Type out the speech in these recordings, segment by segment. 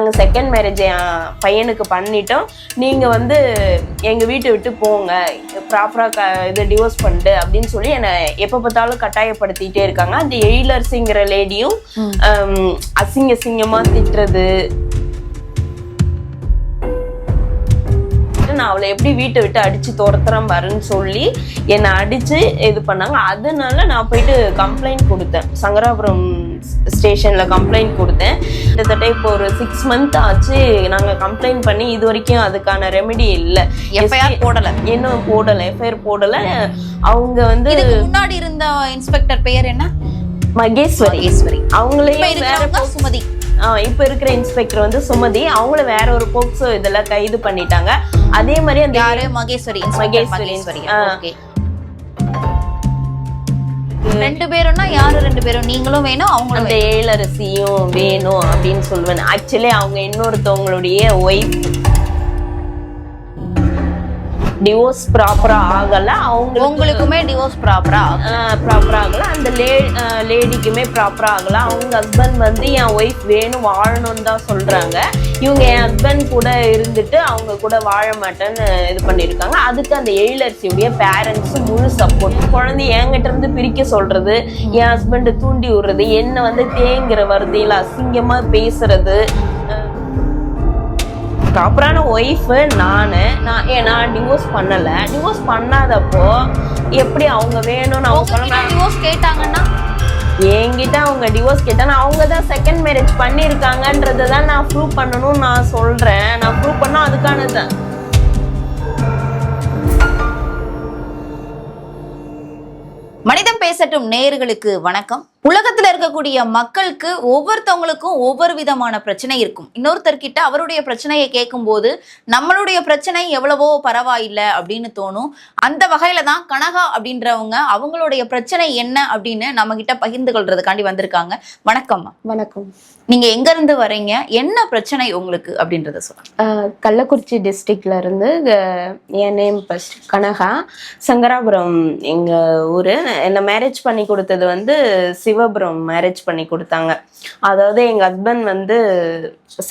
நாங்கள் second marriage என் பையனுக்கு பண்ணிட்டோம். நீங்கள் வந்து எங்கள் வீட்டை விட்டு போங்க, ப்ராப்பராக இது டிவோர்ஸ் பண்ணிட்டு அப்படின்னு சொல்லி என்னை எப்போ பார்த்தாலும் கட்டாயப்படுத்திட்டே இருக்காங்க. அந்த எழிலரசிங்கிற லேடியும் அசிங்கமாக திட்டுறது, நான் அவளை எப்படி வீட்டை விட்டு அடிச்சு துரத்துறேன் பாருன்னு சொல்லி என்னை அடிச்சு இது பண்ணாங்க. அதனால நான் போயிட்டு கம்ப்ளைண்ட் கொடுத்தேன், சங்கராபுரம் ஸ்டேஷன்ல கம்ப்ளைண்ட் கொடுத்தேன். கிட்டத்தட்ட இப்போ ஒரு 6 months ஆச்சு நாங்க கம்ப்ளைண்ட் பண்ணி. இது வரைக்கும் அதுக்கான ரெமெடி இல்லை, எஃப்ஐஆர் போடல, இன்னும் போடல, எஃப்ஐஆர் போடல. அவங்க வந்து முன்னாடி இருந்த இன்ஸ்பெக்டர் பெயர் என்ன? மகேஸ்வரி. அவங்களே வேற சுமதி. இப்ப இருக்கிற இன்ஸ்பெக்டர் வந்து சுமதி, அவங்கள வேற ஒரு போக்சோ இதெல்லாம் கைது பண்ணிட்டாங்க. அதே மாதிரி அந்த யாரு? மகேஸ்வரி. ஓகே. 2 பேரும்னா யாரு? 2 பேரும் நீங்களும் வேணும், அவங்களும் அந்த எழிலரசியும் வேணும் அப்படின்னு சொல்லுவேன். ஆக்சுவலி அவங்க இன்னொருத்தவங்களுடைய ஒய்ஃப். டிவோர்ஸ் ப்ராப்பரா ஆகல, உங்களுக்குமே டிவோர்ஸ் ப்ராப்பரா ஆகல, அந்த லேடிக்குமே ப்ராப்பரா ஆகல. அவங்க ஹஸ்பண்ட் வந்து என் ஒய்ஃப் வேணும், வாழணும்னு தான் சொல்றாங்க. இவங்க என் ஹஸ்பண்ட் கூட இருந்துட்டு அவங்க கூட வாழ மாட்டேன்னு இது பண்ணியிருக்காங்க. அதுக்கு அந்த எழிலரசியுடைய பேரண்ட்ஸ் முழு சப்போர்ட். குழந்தை என்கிட்ட இருந்து பிரிக்க சொல்றது, என் ஹஸ்பண்ட் தூண்டி விடுறது, என்ன வந்து தேங்குற வருதையில அசிங்கமா பேசுறது. ப்ராப்பரான ஒய்ஃபு நான் டிவோர்ஸ் பண்ணலை. டிவோர்ஸ் பண்ணாதப்போ எப்படி அவங்க வேணும்னு அவங்க சொல்ல டிவோர்ஸ் கேட்டாங்கன்னா என்கிட்ட அவங்க டிவோர்ஸ் கேட்டாங்க. அவங்க தான் செகண்ட் மேரேஜ் பண்ணியிருக்காங்கன்றதை தான் நான் ப்ரூவ் பண்ணணும்னு நான் சொல்கிறேன். நான் ப்ரூவ் பண்ணால் அதுக்கானது தான். மனிதம் பேசட்டும் நேயர்களுக்கு வணக்கம். உலகத்துல இருக்கக்கூடிய மக்களுக்கு ஒவ்வொருத்தவங்களுக்கும் ஒவ்வொரு விதமான பிரச்சனை இருக்கும். இன்னொருத்தர்கிட்ட அவருடைய பிரச்சனையை கேட்கும் போது நம்மளுடைய பிரச்சனை எவ்வளவோ பரவாயில்லை அப்படின்னு தோணும். அந்த வகையில தான் கனகா அப்படின்றவங்க அவங்களுடைய பிரச்சனை என்ன அப்படின்னு நம்ம கிட்ட பகிர்ந்து கொள்றதுக்காண்டி வந்திருக்காங்க. வணக்கம்மா. வணக்கம். நீங்க எங்க இருந்து வரீங்க, என்ன பிரச்சனை உங்களுக்கு அப்படின்றத சொல்லுங்க. கள்ளக்குறிச்சி டிஸ்ட்ரிக்ட்ல இருந்து. என் நேம் ஃபர்ஸ்ட் கனகா, சங்கராபுரம் எங்க ஊரு. என்ன மேரேஜ் பண்ணி கொடுத்தது வந்து சிவபுரம் மேரேஜ் பண்ணி கொடுத்தாங்க. அதாவது எங்க ஹஸ்பண்ட் வந்து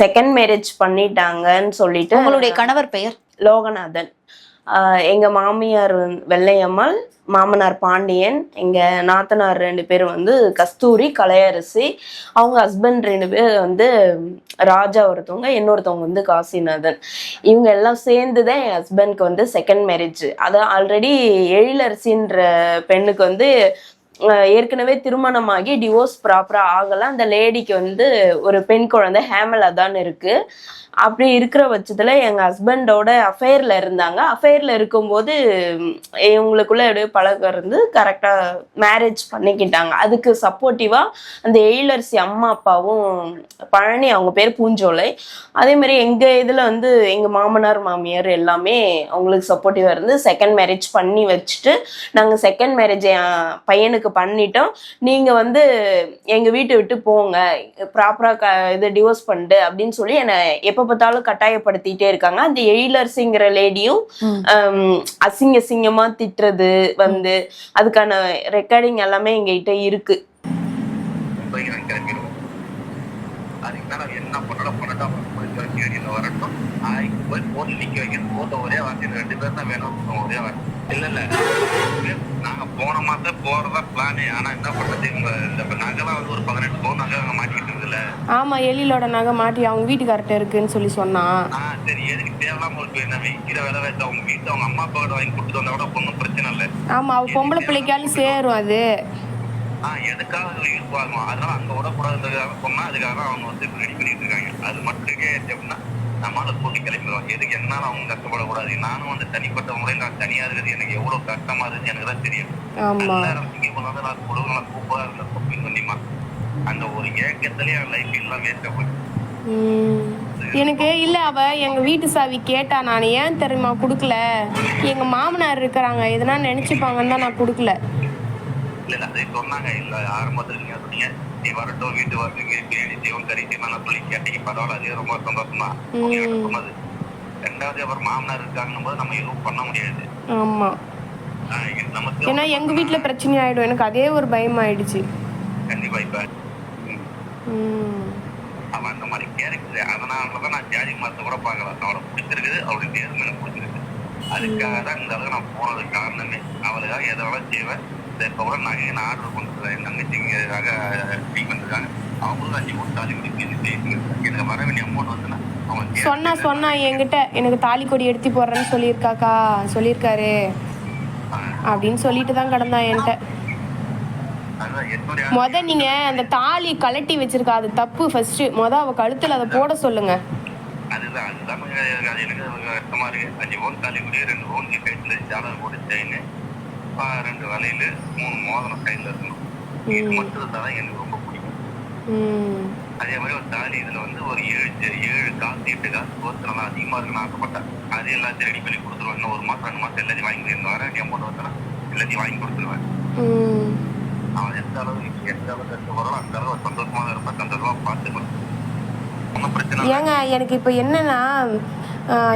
செகண்ட் மேரேஜ் பண்ணிட்டாங்கன்னு சொல்லிட்டு. உங்களுடைய கணவர் பெயர்? லோகநாதன். எங்க மாமியார் வெள்ளையம்மாள், மாமனார் பாண்டியன், எங்க நாத்தனார் 2 பேர் வந்து கஸ்தூரி, கலையரசி. அவங்க ஹஸ்பண்ட் 2 பேர் வந்து ராஜா ஒருத்தவங்க, இன்னொருத்தவங்க வந்து காசிநாதன். இவங்க எல்லாம் சேர்ந்துதான் என் ஹஸ்பண்ட்க்கு வந்து செகண்ட் மேரேஜ். அது ஆல்ரெடி எழிலரசின்ற பெண்ணுக்கு வந்து ஏற்கனவே திருமணமாகி டிவோர்ஸ் ப்ராப்பரா ஆகல. அந்த லேடிக்கு வந்து ஒரு பெண் குழந்தை ஹேமலா தான் இருக்கு. அப்படி இருக்கிற பட்சத்துல எங்க ஹஸ்பண்டோட அஃபேர்ல இருந்தாங்க. அஃபேர்ல இருக்கும்போது இவங்களுக்குள்ள எப்படியோ பழக்கம் இருந்து கரெக்டா மேரேஜ் பண்ணிக்கிட்டாங்க. அதுக்கு சப்போர்ட்டிவா அந்த எழிலரசி அம்மா அப்பாவும், பழனி அவங்க பேர் பூஞ்சோலை, அதே மாதிரி எங்க இதுல வந்து எங்க மாமனார் மாமியார் எல்லாமே அவங்களுக்கு சப்போர்ட்டிவா இருந்து செகண்ட் மேரேஜ் பண்ணி வச்சுட்டு, நாங்க செகண்ட் மேரேஜ் என் பையனுக்கு பண்ணிட்டோம். நீங்க வந்து எங்க வீட்டை விட்டு போங்க, ப்ராப்பரா இது டிவோர்ஸ் பண்ணிட்டு அப்படின்னு சொல்லி என்னை எப்ப பார்த்தாலும் கட்டாயப்படுத்திட்டே இருக்காங்க. அந்த எழிலரசிங்கிற லேடியும் அசிங்கமா திட்டுறது வந்து, அதுக்கான ரெக்கார்டிங் எல்லாமே எங்ககிட்ட இருக்கு. நாங்க போன மாசம் போறதா பிளானே. ஆனா என்ன பண்றது, இந்த நகைலாம் வந்து ஒரு 18 பவுன் நகை அங்க மாட்டிக்கிட்டு இருக்குல்ல. ஆமா, எழிலோட நகை மாட்டி அவங்க வீட்டுக்கார்ட்ட இருக்குன்னு சொல்லி சொன்னான். சரி, எதுக்கு தேவையில்லாம ஒரு என்ன வைக்கிற வேலை வச்சு அவங்க வீட்டு அவங்க அம்மா அப்பா வாங்கி கொடுத்துட்டு வந்தா கூட ஒன்றும் பிரச்சனை இல்லை. ஆமா, அவ பொம்பளை பிள்ளைக்காலும் சேரும் அது. எதுக்காக யூஸ் ஆகும், அதனால அங்க விடக்கூடாதுன்றதுக்காக சொன்னா அதுக்காக அவங்க வந்து ரெடி பண்ணிட்டு இருக்காங்க. அது மட்டும் கேட்டு அப்படின்னா நம்மளால போட்டி கிளம்பிடுவோம். எதுக்கு என்னால அவங்க கஷ்டப்படக்கூடாது. நானும் வந்து தனிப்பட்ட முறையில் நான் தனியா இருக்கிறது எனக்கு எவ்வளவு கஷ்டமா இருக்கு எனக்கு தான் தெரியும். இங்க கொண்டாந்து நான் கொடுங்க, நான் சூப்பரா இருந்தேன் ஷாப்பிங் பண்ணிமா. அந்த ஒரு ஏக்கத்திலேயே என் லைஃப் எல்லாம் வேஸ்டா போயிடுச்சு. எனக்கு இல்ல, அவ எங்க வீட்டு சாவி கேட்டா. நான் ஏன் தெரியுமா கொடுக்கல, எங்க மாமனார் இருக்கிறாங்க எதனா நினைச்சுப்பாங்கன்னு தான் நான் கொடுக்கல. இல்ல அதே சொன்னாங்க. இல்ல ஆரம்பத்துல நீங்க சொன்னீங்க நீ வரட்டும் வீட்டு வரதுக்கு பிரியாணி செய்வோம் கறி செய்வோம் சொல்லி கேட்டீங்க. பரவாயில்ல, அதே ரொம்ப சந்தோஷமா சொன்னது. 2வது அப்புறம் மாமனார் இருக்காங்கன்னு போது நம்ம எதுவும் பண்ண முடியாது. ஆமா, நமக்கு ஏன்னா எங்க வீட்டுல பிரச்சனை ஆயிடும். எனக்கு அதே ஒரு பயம் ஆயிடுச்சு. கண்டிப்பா. இப்ப அவன் அந்த மாதிரி கேரக்டர். அதனாலதான் நான் ஜாதி மதத்தை கூட பார்க்கல. அவளை பிடிச்சிருக்குது, அவளுடைய நேர்மை எனக்கு பிடிச்சிருக்கு. அதுக்காக தான் இந்த அளவுக்கு நான் போனதுக்கு காரணமே. அவளுக்காக எதை வேலை செய்வேன். இப்போ கூட நகையை நான் ஆர்டர் பண்ணுறேன். என் தங்கச்சிங்காக ட்ரீட்மெண்ட் இருக்காங்க. அவங்களும் 5 மூணு தாலி கொடி எனக்கு வர வேண்டிய அமௌண்ட் வந்துன்னா அவங்க சொன்னா என்கிட்ட எனக்கு தாலி கொடி எடுத்து போடுறேன்னு சொல்லியிருக்காரு அப்படின்னு சொல்லிட்டு தான் கிடந்தா என்கிட்ட. நீங்க அந்த தாலி கலட்டி வச்சிருக்கா, அது தப்பு. ஃபர்ஸ்ட் அவ கழுத்துல அதை போட சொல்லுங்க. அதுதான் அது எனக்கு கஷ்டமா இருக்கு. 5 பவுன் தாலி கொடி, 2 பவுன் கைத்துல ஜாலர் போட்டு செயின், 2 வலையில 3 மோதிரம் கையில இருக்கணும். இது மட்டும் இருந்தாதான் எனக்கு ரொம்ப பிடிக்கும். அதே மாதிரி ஒரு தாலி இதுல வந்து ஒரு 7 காசு 8 காசு கோர்த்துலாம் அதிகமா இருக்குன்னு ஆசைப்பட்டேன். அது எல்லாத்தையும் ரெடி பண்ணி கொடுத்துருவேன். இன்னும் 1 மாசம் 2 மாசம் எல்லாத்தையும் வாங்கி கொடுத்துருவேன். வர அமௌண்ட் வந்தா எல்லாத்தையும் வாங்கி கொடுத்துருவேன். அவன் எந்த அளவுக்கு கஷ்டப்படுறோம் அந்த அளவுக்கு சந்தோஷமா இருப்பேன். சந்தோஷமா பார்த்துக்கணும். ஒன்றும் பிரச்சனை. ஏங்க எனக்கு இப்போ என்னன்னா,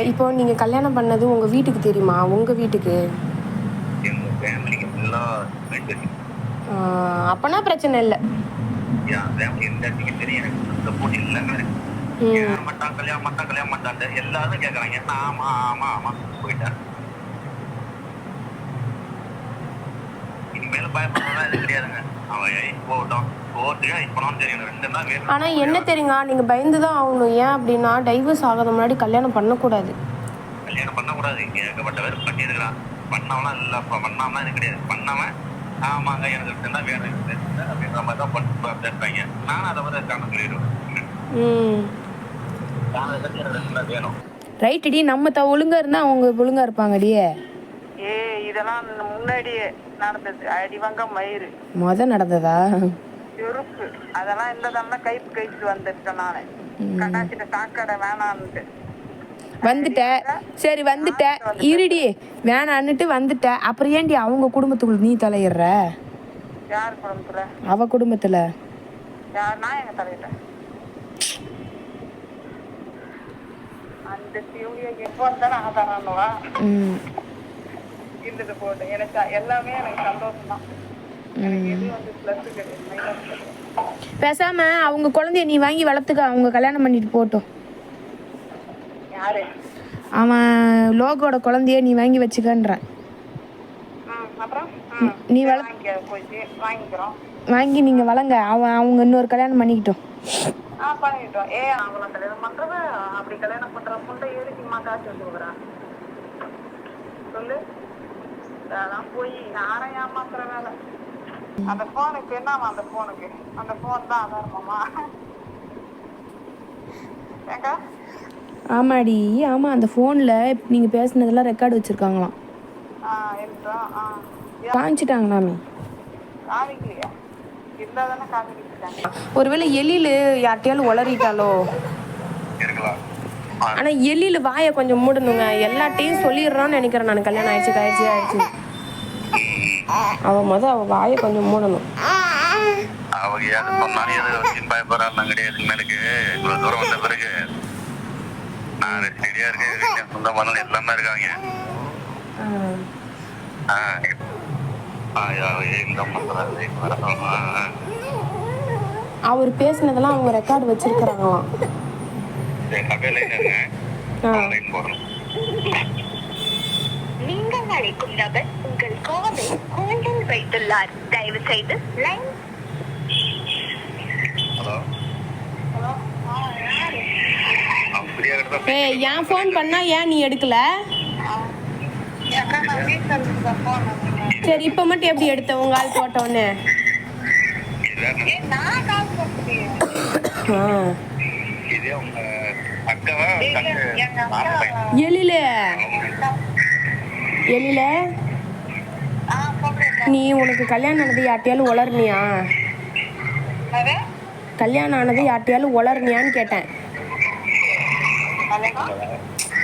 இப்போ நீங்க கல்யாணம் பண்ணது உங்க வீட்டுக்கு தெரியுமா? உங்க வீட்டுக்கு எங்க ஃபேமிலிக்கு ஃபுல்லாக அப்பனா பிரச்சனை இல்லை. என் ஃபேமிலி எல்லாத்துக்கும் தெரியும். எனக்கு இந்த போட்டி எல்லாமே இருக்கு. கல்யாணம் மாட்டான் எல்லாரும் கேட்கறாங்க. ஆமா ஆமா ஆமா போயிட்டேன். இனிமேல பயப்படுறதா இது கிடையாதுங்க. அவன் போகட்டும் போனாலும் தெரியும். 2 நாள் வேணும். ஆனா என்ன தெரியுங்க, நீங்க பயந்துதான் ஆகணும். ஏன் அப்படின்னா டைவர்ஸ் ஆகாத முன்னாடி கல்யாணம் பண்ணக்கூடாது. கல்யாணம் பண்ணக்கூடாது. ஏகப்பட்ட பேர் பண்ணிருக்கிறான். பண்ணவனா இல்ல பண்ணாம இது கிடையாது. பண்ணவன் ஆமாங்க எனக்கு 2 நாள் வேணும் அப்படின்ற மாதிரி தான் பண்ணிட்டு இருப்பாங்க. நானும் அதை வந்து காரணம் சொல்லிடுவேன். வேணும் ரைட்டடி. நம்ம ஒழுங்கா இருந்தா அவங்க ஒழுங்கா இருப்பாங்கடியே. இதெல்லாம் முன்னாடியே நடந்தது. அடிவங்க மயிறு நடந்ததா செருப்பு அதெல்லாம் இல்லதா கைப்பு வந்துட்டேன். நானு கண்ணாச்சிட்ட சாக்கடை வேணான்ட்டு வந்துட்டேன். சரி வந்துட்டேன் இருடி வேணான்னுட்டு வந்துட்டேன். அப்புறம் ஏன்டி அவங்க குடும்பத்துக்குள்ள நீ தலையிடுற? யார் குடும்பத்துல? அவ குடும்பத்துல. யார்? நான் எங்க தலையிட்டேன்? அந்த சிவலியை எப்போ தானே ஆதாரம்வா இருந்தது போட்டு எனக்கு எல்லாமே எனக்கு சந்தோஷம் தான். எது வந்து பிளஸ் கிடையாது. பேசாம அவங்க குழந்தைய நீ வாங்கி வளர்த்துக்க. அவங்க கல்யாணம் பண்ணிட்டு போட்டோம். யாரு? அவன் லோகோட குழந்தைய நீ வாங்கி வச்சுக்கன்றேன். அப்புறம் நீ வாங்கிக்கிறோம். வாங்கி நீங்க வளங்க. அவங்க இன்னொரு கல்யாணம் பண்ணிக்கிட்டோம். பண்ணிக்கிட்டோம். அவங்கள கல்யாணம் பண்றவ அப்படி கல்யாணம் பண்ற பொண்ணை எதுக்குமா காசு வச்சுக்கிறான் சொல்லு. அதெல்லாம் போய் யாரும் ஏமாத்துற வேலை. அந்த போனுக்கு என்னமா? அந்த போன் தான் ஆதாரமாமா? ஏங்கா? ஆமாடி ஆமா. அந்த போன்ல நீங்க பேசுனதெல்லாம் ரெக்கார்டு வச்சிருக்காங்களாம். காமிச்சிட்டாங்களாமே. காமிக்கலையா? இருந்தாதானே காமிக்கிட்டாங்க. ஒருவேளை எலியில யார்ட்டையாலும் உளறிட்டாலோ? ஆனா எலியில வாயை கொஞ்சம் மூடணுங்க. எல்லாட்டையும் சொல்லிடுறான்னு நினைக்கிறேன் நான். கல்யாணம் ஆயிடுச்சு. அவ வாயை கொஞ்சம் மூடணும். அவங்க யாரு சொன்னாலும் எது வச்சு பயப்படுறாங்க கிடையாது. எனக்கு இவ்வளவு தூரம் வந்த பிறகு நான் ரெடியா இருக்கேன். சொந்த மணல் எல்லாமே இருக்காங்க. அவர் பேசினதெல்லாம் அவங்க ரெக்கார்டு வச்சிருக்கிறாங்களாம். நீங்கள் அழைக்கும் நபர் உங்கள் காலை ஹோல்டில் வைத்துள்ளார். தயவு செய்து லைன். ஏன் ஃபோன் பண்ணா ஏன் நீ எடுக்கல? சரி இப்ப மட்டும் எப்படி எடுத்த? உங்க ஆள் போட்டோன்னு எழில நீ உனக்கு கல்யாணம் ஆனது யார்ட்டையாலும் உளர்னியா? கல்யாணம் ஆனது யார்ட்டையாலும் உளர்னியான்னு கேட்டேன்.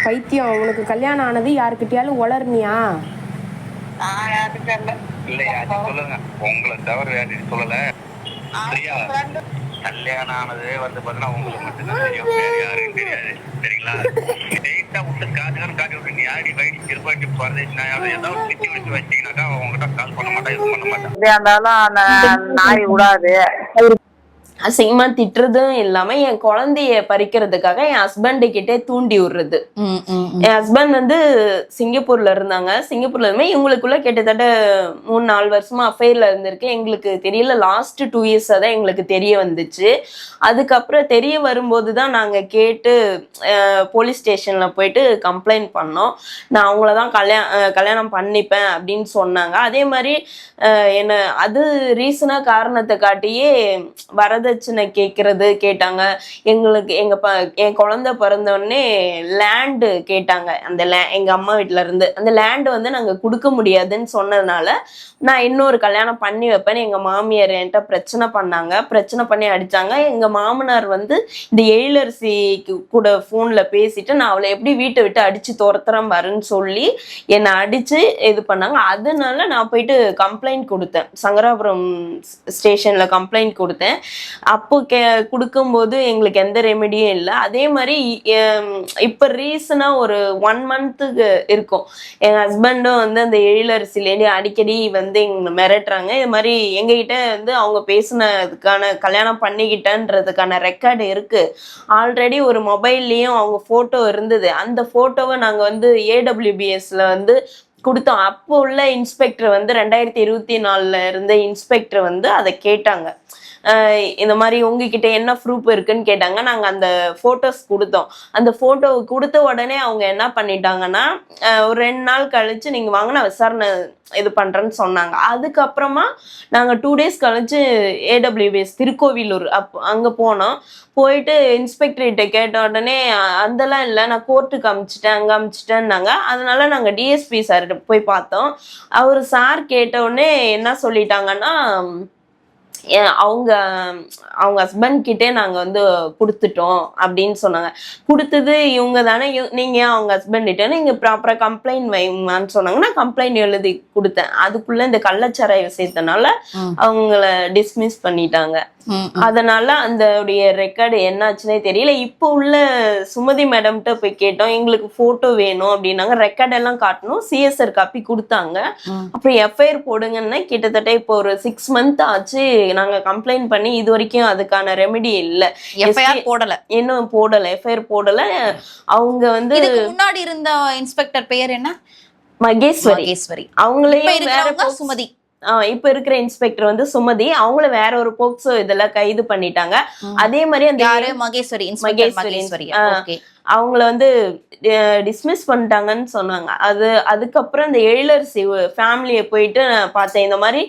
பைத்தியம். உனக்கு கல்யாணம் ஆனது யாருக்கிட்டையாலும் உளர்னியா? உங்களை தவிர யாரும் சொல்லல. கல்யாணம் ஆனது வந்து பாத்தீங்கன்னா உங்களுக்கு மட்டும்தான் தெரியும். வேற யாருக்கும் தெரியாது. சரிங்களா? விட்டு காட்டி விட்டு நீ ஆடி வைடி திருப்பாட்டி பரதேசினா ஏதாவது திட்டி வச்சு வச்சீங்கன்னாக்கா அவங்ககிட்ட கால் பண்ண மாட்டேன், இது பண்ண மாட்டேன். இருந்தாலும் அந்த நாய் விடாது. அசிங்கமா திட்டுறதும் இல்லாம என் குழந்தைய பறிக்கிறதுக்காக என் ஹஸ்பண்டு கிட்டே தூண்டி விடுறது. என் ஹஸ்பண்ட் வந்து சிங்கப்பூர்ல இருந்தாங்க. சிங்கப்பூர்ல இருந்து இவங்களுக்குள்ள கிட்டத்தட்ட 3-4 வருஷமா அஃபேர்ல இருந்திருக்கு. எங்களுக்கு தெரியல. லாஸ்ட் 2 இயர்ஸா தான் எங்களுக்கு தெரிய வந்துச்சு. அதுக்கப்புறம் தெரிய வரும்போது தான் நாங்க கேட்டு போலீஸ் ஸ்டேஷன்ல போயிட்டு கம்ப்ளைண்ட் பண்ணோம். நான் அவங்கள தான் கல்யாணம் பண்ணிப்பேன் அப்படின்னு சொன்னாங்க. அதே மாதிரி என்ன அது ரீசனா காரணத்தை காட்டியே வரதட்சணை கேட்டாங்க. எங்களுக்கு என் குழந்தை பிறந்தோடனே லேண்டு கேட்டாங்க. அந்த எங்க அம்மா வீட்டுல இருந்து அந்த லேண்டு வந்து நாங்க கொடுக்க முடியாதுன்னு சொன்னதுனால நான் இன்னொரு கல்யாணம் பண்ணி வைப்பேன்னு எங்க மாமியார் என்கிட்ட பிரச்சனை பண்ணாங்க. பிரச்சனை பண்ணி அடிச்சாங்க. எங்க மாமனார் வந்து இந்த எழிலரசி கூட போன்ல பேசிட்டு நான் அவளை எப்படி வீட்டை விட்டு அடிச்சு துரத்துறேன் பாருன்னு சொல்லி என்னை அடிச்சு இது பண்ணாங்க. அதனால நான் போயிட்டு கம்ப்ளைண்ட் கொடுத்தேன். சங்கராபுரம் ஸ்டேஷன்ல கம்ப்ளைண்ட் கொடுத்தேன். அப்போ கொடுக்கும்போது எங்களுக்கு எந்த ரெமெடியும் இல்லை. அதே மாதிரி இப்ப ரீசனா ஒரு 1 மந்த்துக்கு இருக்கும் எங்க ஹஸ்பண்டும் வந்து அந்த எழிலரசிலேயே அடிக்கடி வந்து எங்களை மிரட்டுறாங்க. இது மாதிரி எங்ககிட்ட வந்து அவங்க பேசினதுக்கான கல்யாணம் பண்ணிக்கிட்டன்றதுக்கான ரெக்கார்டு இருக்கு. ஆல்ரெடி ஒரு மொபைல்லையும் அவங்க போட்டோ இருந்தது. அந்த போட்டோவை நாங்க வந்து AWBSல வந்து கொடுத்தோம். அப்போ உள்ள இன்ஸ்பெக்டர் வந்து 2024 இருந்த இன்ஸ்பெக்டர் வந்து அதை கேட்டாங்க. இந்த மாதிரி உங்ககிட்ட என்ன ப்ரூஃப் இருக்குன்னு கேட்டாங்க. நாங்க அந்த போட்டோஸ் கொடுத்தோம். அந்த போட்டோ கொடுத்த உடனே அவங்க என்ன பண்ணிட்டாங்கன்னா ஒரு 2 நாள் கழிச்சு நீங்க வாங்க நான் விசாரணை இது பண்றேன்னு சொன்னாங்க. அதுக்கப்புறமா நாங்க 2 டேஸ் கழிச்சு AWBS திருக்கோவிலூர் அங்க போனோம். போயிட்டு இன்ஸ்பெக்டர்கிட்ட கேட்ட உடனே அதெல்லாம் இல்லை, நான் கோர்ட்டுக்கு அமிச்சிட்டேன், அங்கே அமிச்சிட்டேன்னாங்க. அதனால நாங்கள் DSP சார்கிட்ட போய் பார்த்தோம். அவர் சார் கேட்ட உடனே என்ன சொல்லிட்டாங்கன்னா அவங்க ஹஸ்பண்ட் கிட்டே நாங்க வந்து கொடுத்துட்டோம் அப்படின்னு சொன்னாங்க. கொடுத்தது இவங்க தானே, நீங்க அவங்க ஹஸ்பண்ட் கிட்ட நீங்க ப்ராப்பரா கம்ப்ளைண்ட் வைங்கன்னு சொன்னாங்க. நான் கம்ப்ளைண்ட் எழுதி கொடுத்தேன். அதுக்குள்ள இந்த கள்ளச்சாராய விஷயத்தினால அவங்கள டிஸ்மிஸ் பண்ணிட்டாங்க. அதனால அந்த ரெக்கார்டு என்னாச்சுன்னே தெரியல. இப்போ உள்ள சுமதி மேடம்கிட்ட போய் கேட்டோம். எங்களுக்கு போட்டோ வேணும் அப்படின்னாங்க. ரெக்கார்ட் எல்லாம் காட்டணும். CSR காப்பி கொடுத்தாங்க. அப்புறம் FIR போடுங்கன்னா கிட்டத்தட்ட இப்போ ஒரு 6 மந்த் ஆச்சு. நாங்க கம்ப்ளைண்ட் பண்ணி இது வரைக்கும் அதுக்கான ரெமெடி இல்ல. FIR போடல, இன்னும் போடல. FIR போடல. அவங்க வந்து முன்னாடி இருந்த இன்ஸ்பெக்டர் பெயர் என்ன? மகேஸ்வரி. அவங்களையும் வேற சுமதி. இப்ப இருக்கிற இன்ஸ்பெக்டர் வந்து சுமதி. அவங்கள வேற ஒரு போக்சோ இதெல்லாம் கைது பண்ணிட்டாங்க. அதே மாதிரி அந்த மகேஸ்வரி அவங்கள வந்து டிஸ்மிஸ் பண்ணிட்டாங்கன்னு சொன்னாங்க. அதுக்கப்புறம் இந்த எழிலரசி ஃபேமிலியை போயிட்டு பார்த்தேன். இந்த மாதிரி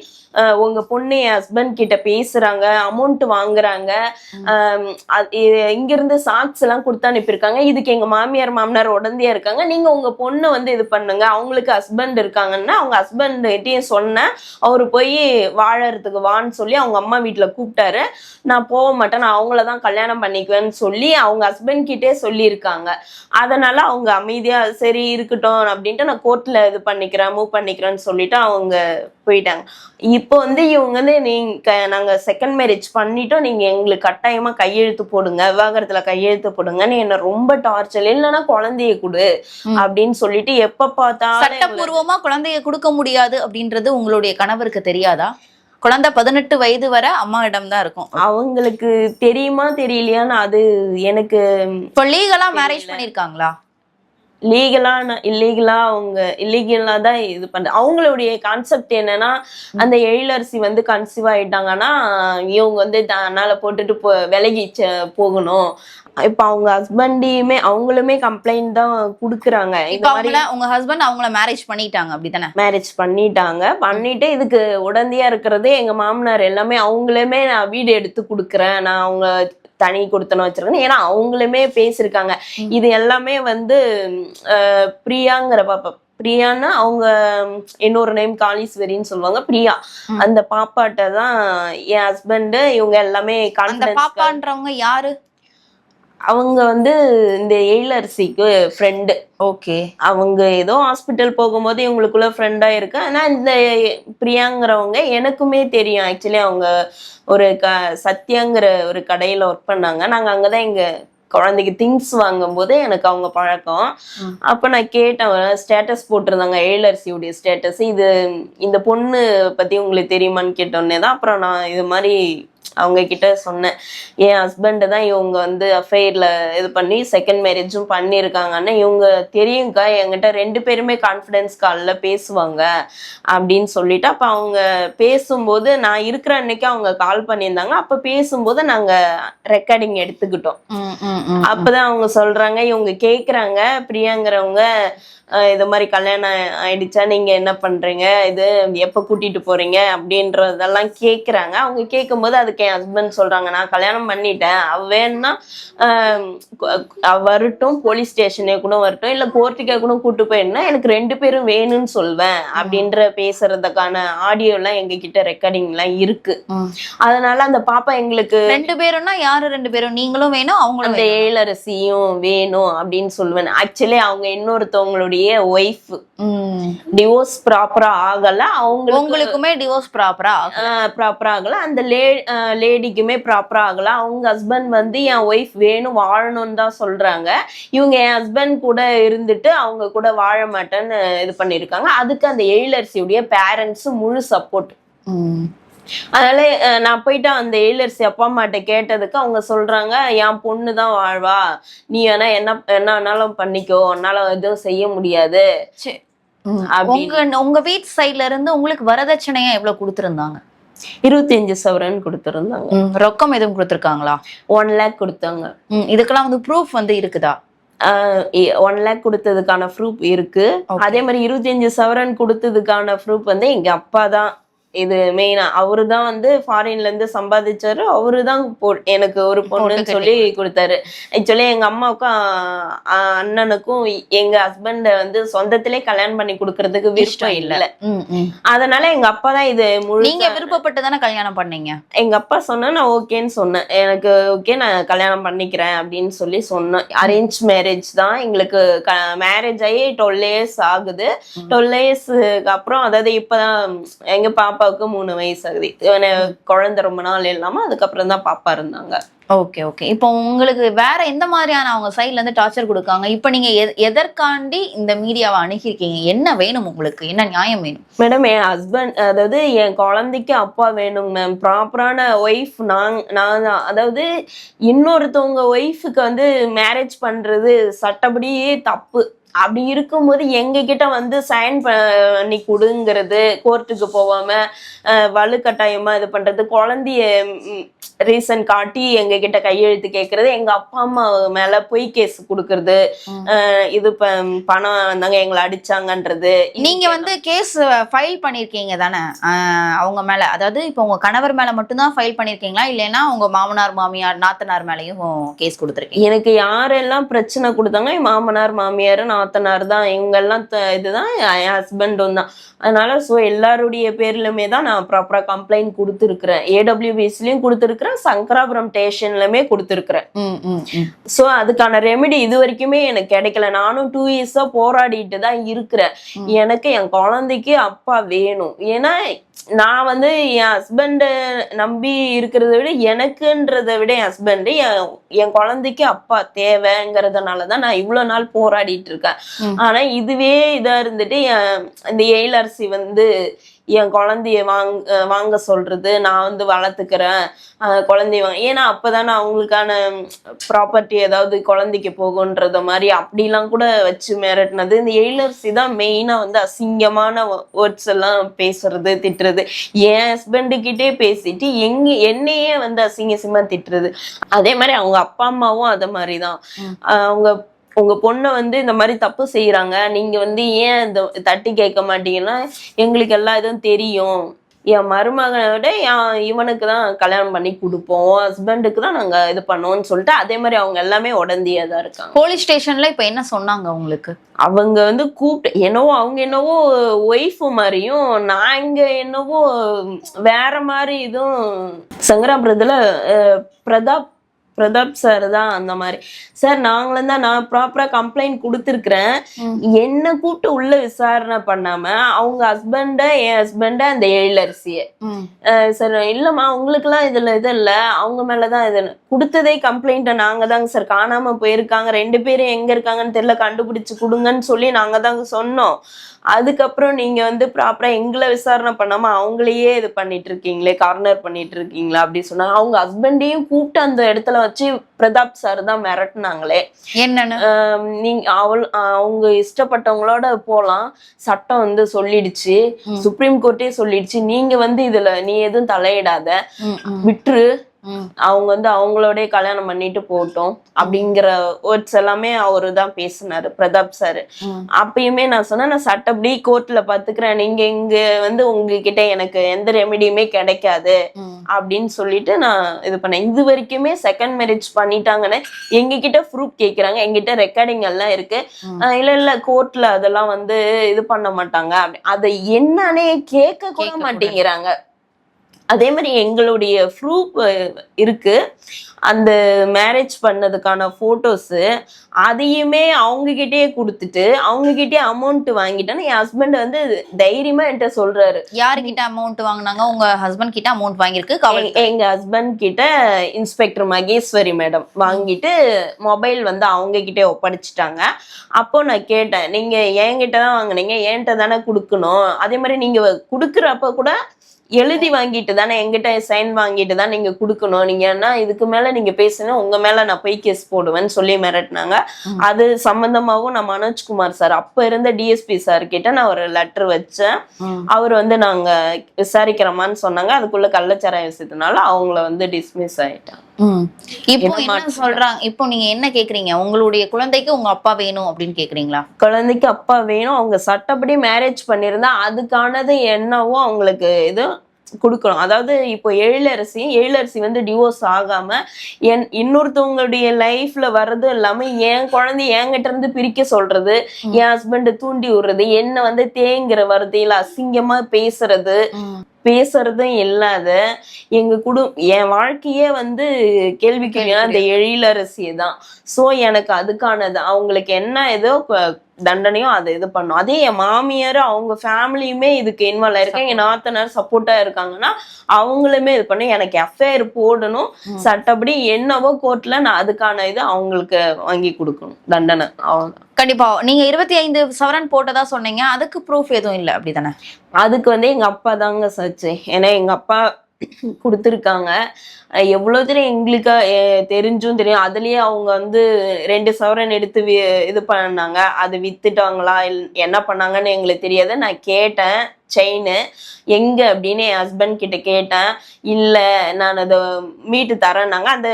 உங்க பொண்ணு என் ஹஸ்பண்ட் கிட்ட பேசுறாங்க, அமௌண்ட் வாங்குறாங்க, இங்கிருந்து சாக்ஸ் எல்லாம் கொடுத்து அனுப்பியிருக்காங்க. இதுக்கு எங்க மாமியார் உடந்தையா இருக்காங்க. நீங்க உங்க பொண்ணு வந்து இது பண்ணுங்க. அவங்களுக்கு ஹஸ்பண்ட் இருக்காங்கன்னா அவங்க ஹஸ்பண்ட் கிட்டயும் சொன்னேன். அவரு போய் வாழறதுக்கு வான்னு சொல்லி அவங்க அம்மா வீட்டுல கூப்பிட்டாரு. நான் போக மாட்டேன், நான் அவங்களதான் கல்யாணம் பண்ணிக்குவேன்னு சொல்லி அவங்க ஹஸ்பண்ட் கிட்டே சொல்லியிருக்காங்க. அதனால அவங்க அமைதியா சரி இருக்கட்டும் அப்படின்ட்டு நான் கோர்ட்ல இது பண்ணிக்கிறேன், மூவ் பண்ணிக்கிறேன்னு சொல்லிட்டு அவங்க போயிட்டாங்க. இப்போ வந்து இவங்க வந்து நாங்க செகண்ட் மேரேஜ் பண்ணிட்டோம், நீங்க எங்களுக்கு கட்டாயமா கையெழுத்து போடுங்க, விவாகரத்துல கையெழுத்து போடுங்கன்னு என்ன ரொம்ப டார்ச்சர். இல்லைன்னா குழந்தைய கொடு அப்படின்னு சொல்லிட்டு எப்ப பார்த்தாலும் சட்டப்பூர்வமா குழந்தைய கொடுக்க முடியாது அப்படின்றது உங்களுடைய கணவருக்கு தெரியாதா? குழந்தை 18 வயது வரை அம்மாவிடம் தான் இருக்கும். அவங்களுக்கு தெரியுமா தெரியலையான்னு அது எனக்கு. இப்போ லீகலா மேரேஜ் பண்ணிருக்காங்களா? இல்லீகலா தான் இது பண்ற. அவங்களுடைய கான்செப்ட் என்னன்னா அந்த எழிலரசி வந்து கன்சீவ் ஆயிட்டாங்கன்னா இவங்க வந்து தன்னால போட்டுட்டு விலகி போகணும். இப்ப அவங்க ஹஸ்பண்டையுமே அவங்களுமே கம்ப்ளைண்ட் தான் குடுக்குறாங்க. உங்க ஹஸ்பண்ட் அவங்கள மேரேஜ் பண்ணிட்டாங்க அப்படித்தானே? மேரேஜ் பண்ணிட்டு இதுக்கு உடந்தையா இருக்கிறது எங்க மாமனார் எல்லாமே. அவங்களுமே நான் வீடு எடுத்து கொடுக்குறேன், நான் அவங்க தனி கொடுத்தனும் வச்சிருக்கேன். ஏன்னா அவங்களுமே பேசிருக்காங்க. இது எல்லாமே வந்து பிரியாங்கிற பாப்பா, பிரியான்னா அவங்க இன்னொரு நேம் காளீஸ்வரின்னு சொல்லுவாங்க, பிரியா. அந்த பாப்பாட்ட தான் என் ஹஸ்பண்ட் இவங்க எல்லாமே. பாப்பான்றவங்க யாரு? அவங்க வந்து இந்த எழிலரசிக்கு ஃப்ரெண்டு. ஓகே. அவங்க ஏதோ ஹாஸ்பிட்டல் போகும்போது இவங்களுக்குள்ள ஃப்ரெண்டா இருக்கு. ஆனா இந்த பிரியாங்கிறவங்க எனக்குமே தெரியும். ஆக்சுவலி அவங்க ஒரு சத்யாங்கிற ஒரு கடையில ஒர்க் பண்ணாங்க. நாங்க அங்கதான் எங்க குழந்தைக்கு திங்ஸ் வாங்கும் போது எனக்கு அவங்க பழக்கம். அப்ப நான் கேட்டேன், ஸ்டேட்டஸ் போட்டிருந்தாங்க எழிலரசியுடைய ஸ்டேட்டஸ். இந்த பொண்ணு பத்தி உங்களுக்கு தெரியுமான்னு கேட்டோன்னே தான் அப்புறம் நான் இது மாதிரி அவங்க கிட்ட சொன்னேன், என் ஹஸ்பண்ட் தான் இவங்க வந்து அஃபெயர்ல இது பண்ணி செகண்ட் மேரேஜும் பண்ணியிருக்காங்கன்னு. இவங்க தெரியுங்கக்கா, என்கிட்ட 2 பேருமே கான்ஃபிடென்ஸ் காலில் பேசுவாங்க அப்படின்னு சொல்லிட்டு, அப்போ அவங்க பேசும்போது நான் இருக்கிற அன்னைக்கு அவங்க கால் பண்ணியிருந்தாங்க. அப்போ பேசும்போது நாங்கள் ரெக்கார்டிங் எடுத்துக்கிட்டோம். அப்பதான் அவங்க சொல்றாங்க, இவங்க கேக்குறாங்க பிரியாங்கிறவங்க, இது மாதிரி கல்யாணம் ஆயிடுச்சா, நீங்க என்ன பண்றீங்க, இது எப்ப கூட்டிட்டு போறீங்க அப்படின்றதெல்லாம் கேக்குறாங்க. அவங்க கேட்கும்போது அதுக்கு என் ஹஸ்பண்ட் சொல்றாங்க, நான் கல்யாணம் பண்ணிட்டேன், அவ வேணும்னா வரட்டும், போலீஸ் ஸ்டேஷனே கூட வரட்டும், இல்ல கோர்ட்டுக்கே கூட கூட்டு போயிடனா, எனக்கு 2 பேரும் வேணும்னு சொல்வேன் அப்படின்ற பேசுறதுக்கான ஆடியோ எல்லாம் எங்க கிட்ட ரெக்கார்டிங் எல்லாம் இருக்கு. அதனால அந்த பாப்பா எங்களுக்கு 2 பேரும்னா யாரு 2 பேரும்? நீங்களும் வேணும், அவங்களும் அந்த ஏழரசியும் வேணும் அப்படின்னு சொல்லுவேன். ஆக்சுவலி அவங்க இன்னொருத்தவங்களுடைய ஒய்ஃப், டிவோர்ஸ் ப்ராப்பரா ஆகல, உங்களுக்குமே டிவோர்ஸ் ப்ராப்பரா ஆகல, அந்த லேடிக்குமே ப்ராப்பரா ஆகல. அவங்க ஹஸ்பண்ட் வந்து என் ஒய்ஃப் வேணும், வாழணும்னு தான் சொல்றாங்க. இவங்க என் ஹஸ்பண்ட் கூட இருந்துட்டு அவங்க கூட வாழ மாட்டேன்னு இது பண்ணிருக்காங்க. அதுக்கு அந்த எழிலரசியுடைய பேரண்ட்ஸ் முழு சப்போர்ட். அதனால நான் போயிட்டு அந்த எழிலரசி அப்பா அம்மாட்ட கேட்டதுக்கு அவங்க சொல்றாங்க, என் பொண்ணு தான் வாழ்வா, நீ வேணா என்ன வேணாலும் பண்ணிக்கோ, உன்னால எதுவும் செய்ய முடியாது. உங்க வீட்டு சைட்ல இருந்து உங்களுக்கு வரதட்சணையா எவ்வளவு கொடுத்திருந்தாங்க? 25 சவரன் கொடுத்திருந்தாங்க. ரொக்கம் எதுவும் கொடுத்திருக்காங்களா? 1 lakh கொடுத்தாங்க. இதுக்கெல்லாம் வந்து ப்ரூஃப் வந்து இருக்குதா? 1 lakh கொடுத்ததுக்கான ப்ரூஃப் இருக்கு. அதே மாதிரி 25 சவரன் கொடுத்ததுக்கான ப்ரூஃப் வந்து எங்க அப்பா தான். இது மெயினா அவரு தான் வந்து ஃபாரின்ல இருந்து சம்பாதிச்சாரு. அவரு தான் எனக்கு ஒரு பொண்ணுன்னு சொல்லி கொடுத்தாரு. ஆக்சுவலி எங்க அம்மாவுக்கும் அண்ணனுக்கும் எங்க ஹஸ்பண்ட வந்து சொந்தத்திலே கல்யாணம் பண்ணி கொடுக்கறதுக்கு விருப்பம் இல்ல. அதனால எங்க அப்பா தான் இது முழு. நீங்க விருப்பப்பட்டு தானே கல்யாணம் பண்ணீங்க? எங்க அப்பா சொன்னா நான் ஓகேன்னு சொன்னேன், எனக்கு ஓகே நான் கல்யாணம் பண்ணிக்கிறேன் அப்படின்னு சொல்லி சொன்னேன். அரேஞ்ச் மேரேஜ் தான் எங்களுக்கு. மேரேஜ் ஆகி 12 years ஆகுது. 12 yearsக்கு அப்புறம், அதாவது இப்பதான் எங்க பாப்பாவுக்கு 3 வயசு ஆகுது. குழந்தை ரொம்ப நாள் இல்லாம அதுக்கப்புறம் தான் பாப்பா இருந்தாங்க. Okay okay. இப்போ உங்களுக்கு வேற எந்த மாதிரியான அவங்க சைட்ல இருந்து டார்ச்சர் கொடுக்காங்க? இப்போ நீங்க எதற்காண்டி இந்த மீடியாவை அணுகிருக்கீங்க? என்ன வேணும் உங்களுக்கு? என்ன நியாயம் வேணும்? மேடம், என் ஹஸ்பண்ட், அதாவது என் குழந்தைக்கு அப்பா வேணும் மேம். ப்ராப்பரான ஒய்ஃப் நான் தான். அதாவது இன்னொருத்தவங்க ஒய்ஃபுக்கு வந்து மேரேஜ் பண்றது சட்டப்படியே தப்பு. அப்படி இருக்கும்போது எங்க கிட்ட வந்து சைன் பண்ணி கொடுங்கிறது, கோர்ட்டுக்கு போகாம வலுக்கட்டாயமா இது பண்றது, குழந்தைய ரீசன் காட்டி எங்க கிட்ட கையெழுத்து கேட்கறது, எங்க அப்பா அம்மா மேல பொய் கேஸ் கொடுக்கறது, இது பணம் வந்தாங்க எங்களை அடிச்சாங்கன்றது. நீங்க வந்து கேஸ் ஃபைல் பண்ணிருக்கீங்க தானே அவங்க மேல? அதாவது இப்போ உங்க கணவர் மேல மட்டும்தான் ஃபைல் பண்ணிருக்கீங்களா, இல்லைன்னா உங்க மாமனார் மாமியார் நாத்தனார் மேலயும் கேஸ் கொடுத்துருக்கீங்க? எனக்கு யாரெல்லாம் பிரச்சனை கொடுத்தாங்க, என் மாமனார் மாமியார் நாத்தனார் தான். இவங்க எல்லாம் இதுதான் என் ஹஸ்பண்டும் தான். அதனால எல்லாருடைய பேர்லுமே தான் நான் ப்ராப்பரா கம்ப்ளைண்ட் கொடுத்துருக்கிறேன். AWBSலயும் கொடுத்துருக்கிறேன், சங்கராபுரம் ஸ்டேஷன்லயுமே கொடுத்துருக்கிறேன். சோ அதுக்கான ரெமெடி இது வரைக்குமே எனக்கு கிடைக்கல. நானும் 2 years போராடிட்டு தான் இருக்கிறேன். எனக்கு என் குழந்தைக்கு அப்பா வேணும். ஏன்னா நான் வந்து என் ஹஸ்பண்ட நம்பி இருக்கிறத விட, எனக்குன்றத விட என் ஹஸ்பண்ட், என் குழந்தைக்கு அப்பா தேவைங்கிறதுனாலதான் நான் இவ்வளவு நாள் போராடிட்டு இருக்கேன். ஆனா இதுவே இதா இருந்துட்டு இந்த எழிலரசி வந்து என் குழந்தைய வாங்க சொல்றது, நான் வந்து வளர்த்துக்கிறேன் குழந்தைய ஏன்னா அப்பதான் அவங்களுக்கான ப்ராப்பர்ட்டி ஏதாவது குழந்தைக்கு போகுன்றத மாதிரி அப்படிலாம் கூட வச்சு மிரட்டினது. இந்த எழிலரசி தான் மெயினா வந்து அசிங்கமான வேர்ட்ஸ் எல்லாம் பேசுறது, திட்டுறது. என் ஹஸ்பண்டு கிட்டே பேசிட்டு என்னையே வந்து அசிங்கமா திட்டுறது. அதே மாதிரி அவங்க அப்பா அம்மாவும் அத மாதிரிதான். உங்க பொண்ணை வந்து இந்த மாதிரி தப்பு செய்யறாங்க, நீங்க வந்து ஏன் இந்த தட்டி கேட்க மாட்டீங்கன்னா, எங்களுக்கு எல்லா இதுவும் தெரியும், என் மருமகனை விட இவனுக்கு தான் கல்யாணம் பண்ணி கொடுப்போம், ஹஸ்பண்டுக்கு தான் நாங்க இது பண்ணுவோம்னு சொல்லிட்டு அதே மாதிரி அவங்க எல்லாமே உடந்தியாதான் இருக்காங்க. போலீஸ் ஸ்டேஷன்ல இப்ப என்ன சொன்னாங்க உங்களுக்கு? அவங்க வந்து கூப்பிட்டு அவங்க என்னவோ ஒய்ஃப் மாதிரியும், நாங்க என்னவோ வேற மாதிரி இதுவும். சங்கராபுரத்துல பிரதாப் சார் தான் அந்த மாதிரி. சார் நாங்களும் தான், நான் ப்ராப்பரா கம்ப்ளைண்ட் கொடுத்துருக்கிறேன், என்ன கூப்பிட்டு உள்ள விசாரணை பண்ணாம அவங்க ஹஸ்பண்ட, என் ஹஸ்பண்ட, அந்த எழிலரசிய சார் இல்லம்மா உங்களுக்கு எல்லாம் இதுல இது இல்ல, அவங்க மேலதான் இது கொடுத்ததே கம்ப்ளைண்ட நாங்க தாங்க சார், காணாம போயிருக்காங்க, 2 பேரும் எங்க இருக்காங்கன்னு தெரியல, கண்டுபிடிச்சு கொடுங்கன்னு சொல்லி நாங்க தாங்க சொன்னோம். அதுக்கப்புறம் நீங்க வந்து ப்ராப்பரா எங்களை விசாரணை பண்ணாம அவங்களையே இது பண்ணிட்டு இருக்கீங்களே, கார்னர் பண்ணிட்டு இருக்கீங்களா அப்படி சொன்னாங்க. அவங்க ஹஸ்பண்டையும் கூப்பிட்டு அந்த இடத்துல வச்சு பிரதாப் சார் தான் மிரட்டினாங்களே. என்னன்னு? நீங்க அவங்க இஷ்டப்பட்டவங்களோட போலாம், சட்டம் வந்து சொல்லிடுச்சு, சுப்ரீம் கோர்ட்டே சொல்லிடுச்சு, நீங்க வந்து இதுல நீ எதுவும் தலையிடாத, விட்டுரு, அவங்க வந்து அவங்களோடய கல்யாணம் பண்ணிட்டு போட்டோம் அப்படிங்கிற வேர்ட்ஸ் எல்லாமே அவரு தான் பேசினாரு, பிரதாப் சார். அப்பயுமே நான் சொன்னேன், நான் சட்டப்படி கோர்ட்ல பாத்துக்கிறேன், நீங்க இங்க வந்து உங்ககிட்ட எனக்கு எந்த ரெமெடியுமே கிடைக்காது அப்படின்னு சொல்லிட்டு நான் இது பண்ணேன். இது வரைக்குமே செகண்ட் மேரேஜ் பண்ணிட்டாங்கன்னு எங்க கிட்ட ப்ரூஃப் கேக்குறாங்க, எங்கிட்ட ரெக்கார்டிங் எல்லாம் இருக்கு. இல்ல கோர்ட்ல அதெல்லாம் வந்து இது பண்ண மாட்டாங்க, அதை என்னன்னே கேட்க கூட மாட்டேங்கிறாங்க. அதே மாதிரி எங்களுடைய ப்ரூஃப் இருக்கு, அந்த மேரேஜ் பண்ணதுக்கான போட்டோஸ், அதையுமே அவங்க கிட்டே கொடுத்துட்டு அவங்க கிட்டே அமௌண்ட் வாங்கிட்டேன்னு என் ஹஸ்பண்ட் வந்து தைரியமா என்கிட்ட சொல்றாரு. யாருக்கிட்ட அமௌண்ட் வாங்கினாங்க? உங்க ஹஸ்பண்ட் கிட்ட அமௌண்ட் வாங்கியிருக்கு. எங்க ஹஸ்பண்ட் கிட்ட இன்ஸ்பெக்டர் மகேஸ்வரி மேடம் வாங்கிட்டு மொபைல் வந்து அவங்க கிட்டே ஒப்படைச்சிட்டாங்க. அப்போ நான் கேட்டேன், நீங்க என்கிட்ட தான் வாங்கினீங்க, என்கிட்ட தானே கொடுக்கணும், அதே மாதிரி நீங்க கொடுக்குறப்ப கூட எழுதி வாங்கிட்டு தானே, எங்கிட்ட சைன் வாங்கிட்டு தான் நீங்க கொடுக்கணும், நீங்க என்ன இதுக்கு மேல நீங்க பேசுனா உங்க மேல நான் போய் கேஸ் போடுவேன்னு சொல்லி மிரட்டினாங்க. அது சம்பந்தமாகவும் நான் மனோஜ்குமார் சார், அப்ப இருந்த டிஎஸ்பி சார் கிட்ட நான் ஒரு லெட்டர் வச்சேன். அவர் வந்து நாங்க விசாரிக்கிறோமான்னு சொன்னாங்க. அதுக்குள்ள கள்ளச்சாராய விஷயத்தினால அவங்கள வந்து டிஸ்மிஸ் ஆயிட்டாங்க. இப்போ என்ன சொல்றாங்க? இப்போ நீங்க என்ன கேக்குறீங்க? உங்களுடைய குழந்தைக்கு உங்க அப்பா வேணும் அப்படின்னு கேக்குறீங்களா? குழந்தைக்கு அப்பா வேணும், அவங்க சட்டப்படி மேரேஜ் பண்ணிருந்தா அதுக்கானது என்னவோ அவங்களுக்கு இது கொடுக்கணும். அதாவது இப்போ எழிலரசி வந்து டிவோர்ஸ் ஆகாம இன்னொருத்தவங்களுடைய லைஃப்ல வர்றது இல்லாம என் குழந்தை என்கிட்ட இருந்து பிரிக்க சொல்றது, என் ஹஸ்பண்ட் தூண்டி விடுறது, என்ன வந்து தேங்குற வார்த்தையில அசிங்கமா பேசுறதும் இல்லாத எங்க என் வாழ்க்கையே வந்து கேள்விக்குறியா அந்த எழிலரசியை தான். சோ எனக்கு அதுக்கானது அவங்களுக்கு என்ன ஏதோ தண்டனையோ அதை இது பண்ணும். அதே என் மாமியார் அவங்க ஃபேமிலியுமே இதுக்கு இன்வால்வ் ஆயிருக்காங்க, என் நாத்தனார் சப்போர்ட்டா இருக்காங்கன்னா அவங்களுமே இது பண்ணி எனக்கு எஃப்ஐஆர் போடணும், சட்டப்படி என்னவோ கோர்ட்ல நான் அதுக்கான இது அவங்களுக்கு வாங்கி கொடுக்கணும் தண்டனை. அவ்வளவுதான். கண்டிப்பா. நீங்க 25 சவரன் போட்டதா சொன்னீங்க, அதுக்கு ப்ரூஃப் எதுவும் இல்லை அப்படிதானே? அதுக்கு வந்து எங்க அப்பா தாங்க சர்ச்சு. ஏன்னா எங்க அப்பா கொடுத்துருக்காங்க. எவ்வளவு தெரியும் எங்களுக்கு தெரிஞ்சும் தெரியும். அதுலயே அவங்க வந்து 2 சவரன் எடுத்து இது பண்ணாங்க. அது வித்துட்டாங்களா என்ன பண்ணாங்கன்னு எங்களுக்கு தெரியாது. நான் கேட்டேன், செயின் எங்க அப்படின்னு என் ஹஸ்பண்ட் கிட்ட கேட்டேன். இல்ல நான் அதை மீட்டு தரேன்னாங்க. அந்த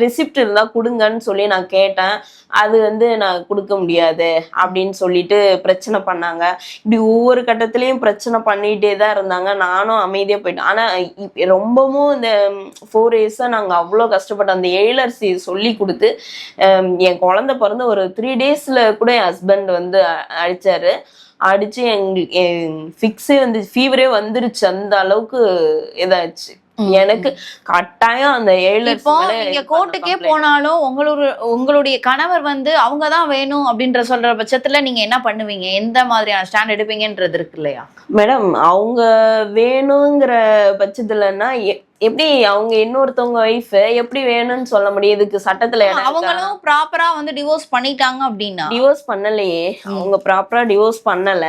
ரிசிப்ட் இருந்தா கொடுங்கன்னு சொல்லி நான் கேட்டேன். அது வந்து நான் கொடுக்க முடியாது அப்படின்னு சொல்லிட்டு பிரச்சனை பண்ணாங்க. இப்படி ஒவ்வொரு கட்டத்திலயும் பிரச்சனை பண்ணிட்டே தான் இருந்தாங்க. நானும் அமைதியா போயிட்டேன். ஆனா ரொம்பவும் இந்த 4 இயர்ஸா நாங்க அவ்வளோ கஷ்டப்பட்டோம். அந்த எழிலரசி சொல்லி கொடுத்து என் குழந்தை பிறந்த ஒரு 3 டேஸ்ல கூட என் ஹஸ்பண்ட் வந்து அடிச்சாரு. அடிச்சு எங்களுக்கு ஃபிக்ஸே வந்து ஃபீவரே வந்துருச்சு, அந்த அளவுக்கு இதாச்சு. எனக்கு கட்டாயம் அந்த இப்போ நீங்க கோர்ட்டுக்கே போனாலும் உங்களுடைய கணவர் வந்து அவங்கதான் வேணும் அப்படின்ற சொல்ற பட்சத்துல நீங்க என்ன பண்ணுவீங்க? எந்த மாதிரியான ஸ்டாண்ட் எடுப்பீங்கன்றது இருக்கு இல்லையா மேடம்? அவங்க வேணுங்கிற பட்சத்துலன்னா எப்படி அவங்க இன்னொருத்தவங்க ஒய்ஃப் எப்படி வேணும்னு சொல்ல முடியும்? இதுக்கு சட்டத்துல அவங்களும் ப்ராப்பரா வந்து டிவோர்ஸ் பண்ணிட்டாங்க அப்படின்னா? டிவோர்ஸ் பண்ணலையே, அவங்க ப்ராப்பரா டிவோர்ஸ் பண்ணல.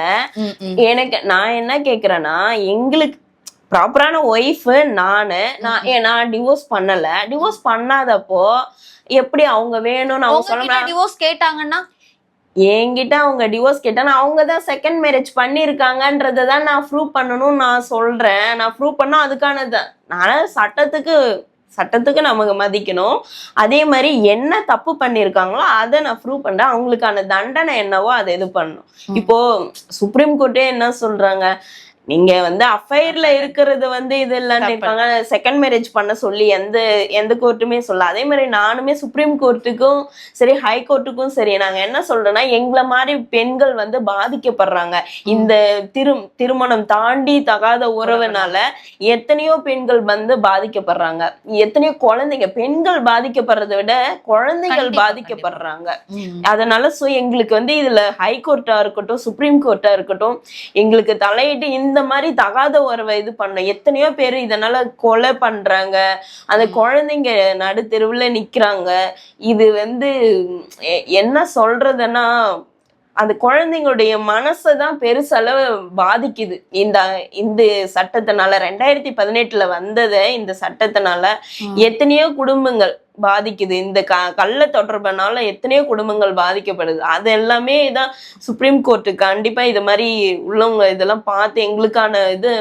எனக்கு நான் என்ன கேக்குறேன்னா, எங்களுக்கு ப்ராப்பரான ஒய்ஃப் நான் டிவோர்ஸ் பண்ணல. டிவோர்ஸ் பண்ணாதப்போ எப்படி அவங்க வேணும்னு அவங்க சொல்ல? டிவோர்ஸ் கேட்டாங்கன்னா என்கிட்ட அவங்க டிவோர்ஸ் கேட்டாங்க, அவங்க தான் செகண்ட் மேரேஜ் பண்ணியிருக்காங்கன்றதை தான் நான் ப்ரூவ் பண்ணணும்னு நான் சொல்றேன். நான் ப்ரூவ் பண்ணா அதுக்கானதான். நான் சட்டத்துக்கு நமக்கு மதிக்கணும். அதே மாதிரி என்ன தப்பு பண்ணியிருக்காங்களோ அதை நான் ப்ரூவ் பண்றேன். அவங்களுக்கான தண்டனை என்னவோ அதை இது பண்ணணும். இப்போ சுப்ரீம் கோர்ட்டே என்ன சொல்றாங்க, நீங்க வந்து அஃபைர்ல இருக்கிறது வந்து இது இல்லைன்னு இருக்காங்க, செகண்ட் மேரேஜ் பண்ண சொல்லி எந்த கோர்ட்டுமே சொல்ல. அதே மாதிரி நானுமே சுப்ரீம் கோர்ட்டுக்கும் சரி ஹை கோர்ட்டுக்கும் சரி நாங்க என்ன சொல்றோம்னா, எங்களை மாதிரி பெண்கள் வந்து பாதிக்கப்படுறாங்க. இந்த திருமணம் தாண்டி தகாத உறவுனால எத்தனையோ பெண்கள் வந்து பாதிக்கப்படுறாங்க. எத்தனையோ குழந்தைங்க, பெண்கள் பாதிக்கப்படுறதை விட குழந்தைகள் பாதிக்கப்படுறாங்க. அதனால எங்களுக்கு வந்து இதுல ஹை கோர்ட்டா இருக்கட்டும் சுப்ரீம் கோர்ட்டா இருக்கட்டும் எங்களுக்கு தலையிட்டு இந்த மாதிரி தகாத உறவை இது பண்ண எத்தனையோ பேர் இதனால கொலை பண்றாங்க. அந்த குழந்தைங்க நடு தெருவுல நிக்கிறாங்க. இது வந்து என்ன சொல்றதுன்னா, அந்த குழந்தைங்களுடைய மனசை தான் பெருசளவு பாதிக்குது இந்த சட்டத்தினால. 2018 வந்ததை இந்த சட்டத்தினால எத்தனையோ குடும்பங்கள் பாதிக்குது. இந்த கள்ள தொடர்புனால எத்தனையோ குடும்பங்கள் பாதிக்கப்படுது. அது எல்லாமே தான் சுப்ரீம் கோர்ட்டு கண்டிப்பா இது மாதிரி உள்ளவங்க இதெல்லாம் பார்த்து எங்களுக்கான இது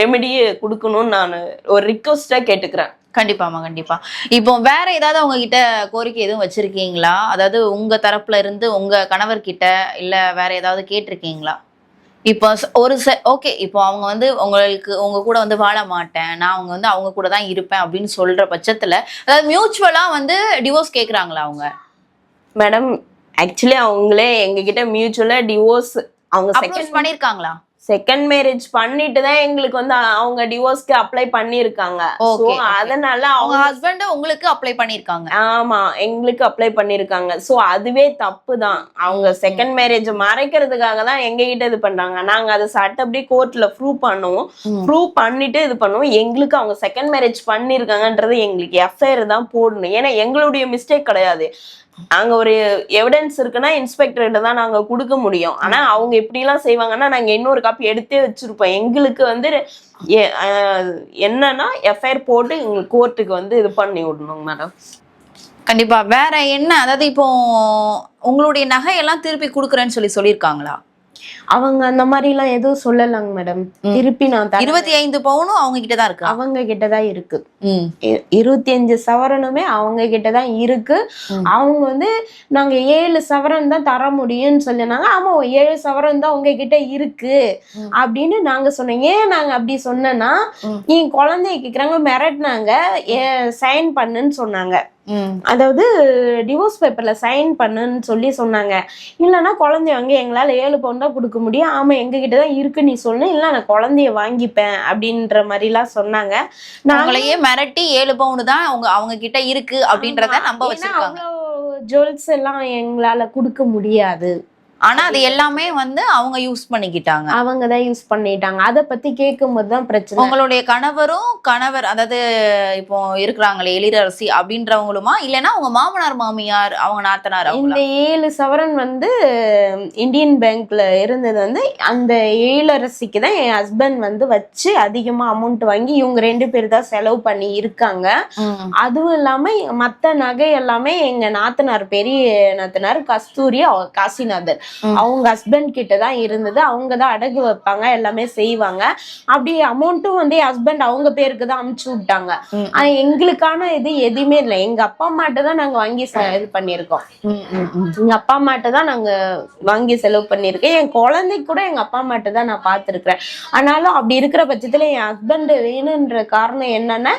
ரெமெடியை கொடுக்கணும்னு நான் ஒரு ரிக்வஸ்டா கேட்டுக்கிறேன். கண்டிப்பாமா, கண்டிப்பா. இப்போ வேற ஏதாவது அவங்க கிட்ட கோரிக்கை எதுவும் வச்சிருக்கீங்களா? அதாவது உங்க தரப்புல இருந்து உங்க கணவர்கிட்ட இல்ல வேற ஏதாவது கேட்டிருக்கீங்களா? இப்போ ஓகே, இப்போ அவங்க வந்து உங்க கூட வந்து வாழ மாட்டேன், நான் அவங்க கூட தான் இருப்பேன் அப்படின்னு சொல்ற பட்சத்துல, அதாவது மியூச்சுவலா வந்து டிவோர்ஸ் கேக்குறாங்களா அவங்க? மேடம் ஆக்சுவலி அவங்களே எங்ககிட்ட மியூச்சுவலா டிவோர்ஸ் அவங்க செகண்ட் மேரேஜ் பண்ணிட்டு தான் எங்களுக்கு வந்து அவங்க டிவோர்ஸ்க்கு அப்ளை பண்ணிருக்காங்க. அதனால அவங்க ஹஸ்பண்ட் உங்களுக்கு அப்ளை பண்ணிருக்காங்க. ஆமா, எங்களுக்கு அப்ளை பண்ணிருக்காங்க. சோ அதுவே தப்பு தான். அவங்க செகண்ட் மேரேஜ் மறைக்கிறதுக்காக தான் எங்க கிட்ட இது பண்றாங்க. நாங்க அதை சட்டப்படி கோர்ட்ல ப்ரூவ் பண்ணுவோம். ப்ரூவ் பண்ணிட்டு இது பண்ணுவோம். எங்களுக்கு அவங்க செகண்ட் மேரேஜ் பண்ணிருக்காங்கன்றது எங்களுக்கு எஃப்ஐஆர் தான் போடணும். ஏன்னா எங்களுடைய மிஸ்டேக் கிடையாது. நாங்க ஒரு எவிடன்ஸ் இருக்குன்னா இன்ஸ்பெக்டர்கிட்ட தான் நாங்க கொடுக்க முடியும். ஆனா அவங்க எப்படி எல்லாம் செய்வாங்கன்னா நாங்க இன்னொரு காப்பி எடுத்தே வச்சிருப்போம். எங்களுக்கு வந்து என்னன்னா எஃப்ஐஆர் போட்டு எங்களுக்கு கோர்ட்டுக்கு வந்து இது பண்ணி விடணும் மேடம். கண்டிப்பா. வேற என்ன, அதாவது இப்போ உங்களுடைய நகையெல்லாம் திருப்பி கொடுக்குறேன்னு சொல்லியிருக்காங்களா? அவங்க அந்த மாதிரி எல்லாம் எதுவும் சொல்லலாங்க மேடம். திருப்பி நான் 25 பவுனும் அவங்க கிட்டதான் இருக்கு. அவங்க கிட்டதான் இருக்கு. 25 சவரனுமே அவங்க கிட்டதான் இருக்கு. அவங்க வந்து நாங்க 7 சவரன் தான் தர முடியும்னு சொல்லினாங்க. ஆமா, 7 சவரன் தான் உங்க கிட்ட இருக்கு அப்படின்னு நாங்க சொன்னோம். ஏன் நாங்க அப்படி சொன்னோன்னா, என் குழந்தைய கேக்குறாங்க, மிரட்டினாங்க, சைன் பண்ணுன்னு சொன்னாங்க. அதாவது டிவோர்ஸ் பேப்பர்ல சைன் பண்ணுன்னு சொன்னாங்க. இல்லைன்னா குழந்தைய வாங்கி எங்களால 7 பவுன் தான் கொடுக்க முடியும். ஆமா, எங்க கிட்டதான் இருக்கு நீ சொல்லு, இல்ல நான் குழந்தைய வாங்கிப்பேன் அப்படின்ற மாதிரி எல்லாம் சொன்னாங்க. நாங்களையே மிரட்டி 7 பவுன் தான் அவங்க கிட்ட இருக்கு அப்படின்றத நம்ப வச்சிருக்காங்க. ஜுவல்ஸ் எல்லாம் எங்களால கொடுக்க முடியாது. ஆனா அது எல்லாமே வந்து அவங்க யூஸ் பண்ணிக்கிட்டாங்க. அவங்கதான் யூஸ் பண்ணிட்டாங்க. அதை பத்தி கேட்கும் போதுதான் பிரச்சனை. உங்களுடைய கணவர் அதாவது இப்போ இருக்கிறாங்களே எழிலரசி அப்படின்றவங்களுமா, இல்லைன்னா உங்க மாமனார் மாமியார் அவங்க நாத்தனார்? இந்த 7 சவரன் வந்து இந்தியன் பேங்க்ல இருந்தது வந்து அந்த எழிலரசிக்கு தான் என் ஹஸ்பண்ட் வந்து வச்சு அதிகமா அமௌண்ட் வாங்கி இவங்க 2 பேர் தான் செலவு பண்ணி இருக்காங்க. அதுவும் இல்லாம மத்த நகை எல்லாமே எங்க நாத்தனார், பெரிய நாத்தனார் கஸ்தூரி காசிநாதன், அவங்க ஹஸ்பண்ட் கிட்ட தான் இருந்தது. அவங்க தான் அடகு வைப்பாங்க, எல்லாமே செய்வாங்க. அப்படி அமௌண்ட்டும் வந்து ஹஸ்பண்ட் அவங்க பேருக்கு தான் அமுச்சு விட்டாங்க. ஆனா எங்களுக்கான இது எதுவுமே இல்லை. எங்க அப்பா அம்மாட்ட தான் நாங்க வாங்கி இது பண்ணிருக்கோம். எங்க அப்பா அம்மாட்ட தான் நாங்க வாங்கி செலவு பண்ணிருக்கேன். என் குழந்தைக்கு கூட எங்க அப்பா அம்மாட்ட தான் நான் பாத்துருக்கிறேன். ஆனாலும் அப்படி இருக்கிற பட்சத்துல என் ஹஸ்பண்ட் வேணும்ன்ற காரணம் என்னன்னா,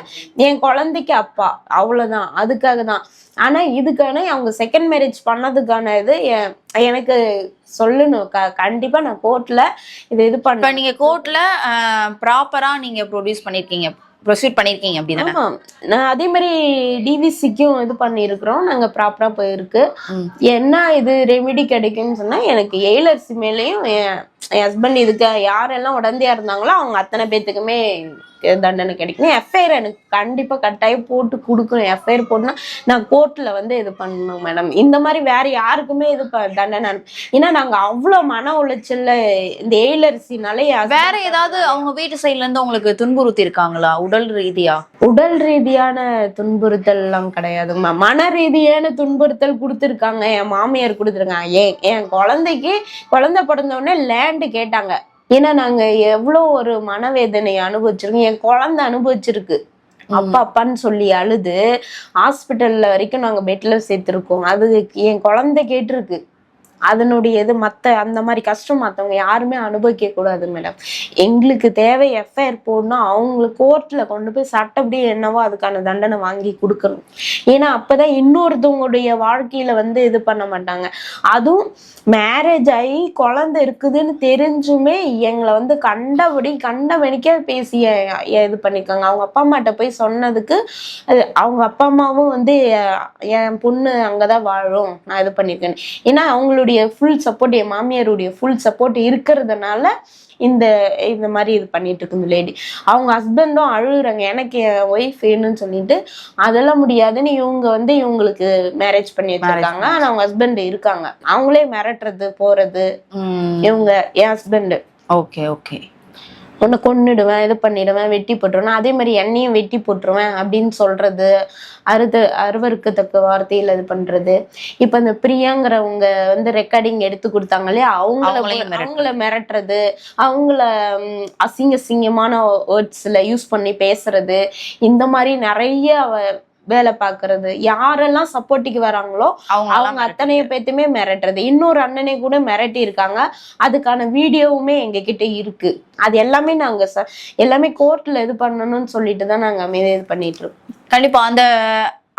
என் குழந்தைக்கு அப்பா, அவ்வளவுதான், அதுக்காக தான். ஆனா இதுக்கான அவங்க செகண்ட் மேரேஜ் பண்ணதுக்கான இது எனக்கு சொல்லணும். கண்டிப்பா நான் கோர்ட்ல இது பண்ண. நீங்க கோர்ட்ல ப்ராப்பரா நீங்க ப்ரொசீட் பண்ணிருக்கீங்க அப்படின்னா? நான் அதே மாதிரி டிவிசிக்கும் இது பண்ணிருக்கிறோம். நாங்க ப்ராப்பரா போயிருக்கு. என்ன இது ரெமிடி கிடைக்கும்னு சொன்னா, எனக்கு எழிலரசி மேலேயும் என் ஹஸ்பண்ட் இதுக்கு யாரெல்லாம் உடந்தையா இருந்தாங்களோ அவங்க அத்தனை பேத்துக்குமே தண்டனை கிடைக்கணும். எஃப்ஐஆர் எனக்கு கண்டிப்பா கட்டாயம் போட்டு கொடுக்கணும். எஃப்ஐஆர் போட்டுனா நான் கோர்ட்ல வந்து இது பண்ணணும் மேடம். இந்த மாதிரி வேற யாருக்குமே இது தண்டனை. ஏன்னா நாங்க அவ்வளவு மன உளைச்சல்ல இந்த எழிலரசினால. வேற ஏதாவது அவங்க வீட்டு சைட்ல இருந்து உங்களுக்கு துன்புறுத்தி இருக்காங்களா? உடல் ரீதியான துன்புறுத்தல் எல்லாம் கிடையாது. மன ரீதியான துன்புறுத்தல் கொடுத்துருக்காங்க. என் மாமியார் கொடுத்துருக்காங்க. என் குழந்தை பிறந்த உடனே லேண்டு கேட்டாங்க. ஏன்னா நாங்க எவ்வளவு ஒரு மனவேதனை அனுபவிச்சிருக்கோம். என் குழந்தை அனுபவிச்சிருக்கு. அப்பான்னு சொல்லி அழுது ஹாஸ்பிட்டல்ல வரைக்கும் நாங்க பெட்ல சேர்த்திருக்கோம். அது என் குழந்தை கேட்டிருக்கு. அதனுடைய இது அந்த மாதிரி கஷ்டம் மற்றவங்க யாருமே அனுபவிக்க கூடாது மேடம். எங்களுக்கு தேவை எஃப்ஐஆர் போடணும். அவங்களுக்கு கோர்ட்ல கொண்டு போய் சட்டப்படி என்னவோ அதுக்கான தண்டனை வாங்கி கொடுக்கணும். ஏன்னா அப்பதான் இன்னொருத்தவங்களுடைய வாழ்க்கையில வந்து இது பண்ண மாட்டாங்க. அதுவும் மேரேஜ் ஆகி குழந்தை இருக்குதுன்னு தெரிஞ்சுமே எங்களை வந்து கண்டவனிக்கே பேசி இது பண்ணிருக்காங்க. அவங்க அப்பா அம்மாட்ட போய் சொன்னதுக்கு அவங்க அப்பா அம்மாவும் வந்து என் பொண்ணு அங்கதான் வாழும், நான் இது பண்ணிருக்கேன். ஏன்னா அவங்களுடைய அவங்களுடைய ஃபுல் சப்போர்ட், என் மாமியாருடைய ஃபுல் சப்போர்ட் இருக்கிறதுனால இந்த மாதிரி இது பண்ணிட்டு இருக்கு இந்த லேடி. அவங்க ஹஸ்பண்டும் அழுகுறாங்க, எனக்கு என் ஒய்ஃப் வேணும்னு சொல்லிட்டு. அதெல்லாம் முடியாதுன்னு இவங்க வந்து இவங்களுக்கு மேரேஜ் பண்ணி வச்சிருக்காங்க. ஆனா அவங்க ஹஸ்பண்ட் இருக்காங்க, அவங்களே மிரட்டுறது போறது. இவங்க என் ஹஸ்பண்ட் ஓகே ஓகே உன்னை கொன்னுடுவேன், இது பண்ணிடுவேன், வெட்டி போட்டுருவேன், அதே மாதிரி என்னையும் வெட்டி போட்டுருவேன் அப்படின்னு சொல்றது, அருவருக்கத்தக்க வார்த்தையில இது பண்றது. இப்ப இந்த பிரியாங்கிறவங்க வந்து ரெக்கார்டிங் எடுத்து கொடுத்தாங்க இல்லையா, அவங்கள மிரட்டுறது, அவங்கள அசிங்கமான வேர்ட்ஸ்ல யூஸ் பண்ணி பேசுறது, இந்த மாதிரி நிறைய வேலை பாக்குறது. யாரெல்லாம் சப்போர்ட்டுக்கு வராங்களோ அவங்க அத்தனை பேத்துமே மிரட்டுறது. இன்னொரு அண்ணனை கூட மிரட்டி இருக்காங்க, அதுக்கான வீடியோவுமே எங்க கிட்ட இருக்கு. அது எல்லாமே நாங்க எல்லாமே கோர்ட்ல இது பண்ணணும்னு சொல்லிட்டு தான் நாங்க இது பண்ணிட்டு இருக்கோம். கண்டிப்பா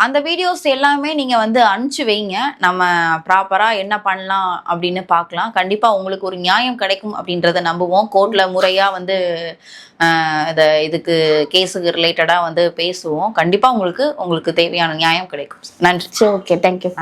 அந்த வீடியோஸ் எல்லாமே நீங்க வந்து அனுப்பிச்சு வைங்க, நம்ம ப்ராப்பரா என்ன பண்ணலாம் அப்படின்னு பார்க்கலாம். கண்டிப்பா உங்களுக்கு ஒரு நியாயம் கிடைக்கும் அப்படின்றத நம்புவோம். கோர்ட்ல முறையா வந்து இதுக்கு கேஸுக்கு ரிலேட்டடா வந்து பேசுவோம். கண்டிப்பா உங்களுக்கு தேவையான நியாயம் கிடைக்கும். நன்றி. Okay, thank you.